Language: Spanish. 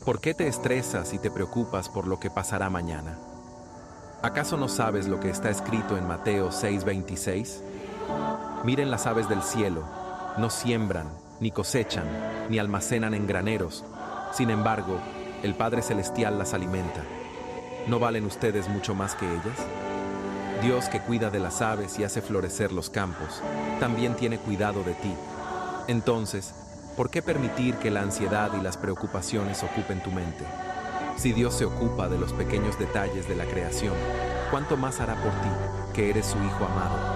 ¿Por qué te estresas y te preocupas por lo que pasará mañana? ¿Acaso no sabes lo que está escrito en Mateo 6:26? Miren las aves del cielo, no siembran, ni cosechan, ni almacenan en graneros. Sin embargo, el Padre Celestial las alimenta. ¿No valen ustedes mucho más que ellas? Dios, que cuida de las aves y hace florecer los campos, también tiene cuidado de ti. Entonces, ¿por qué permitir que la ansiedad y las preocupaciones ocupen tu mente? Si Dios se ocupa de los pequeños detalles de la creación, ¿cuánto más hará por ti, que eres su Hijo amado?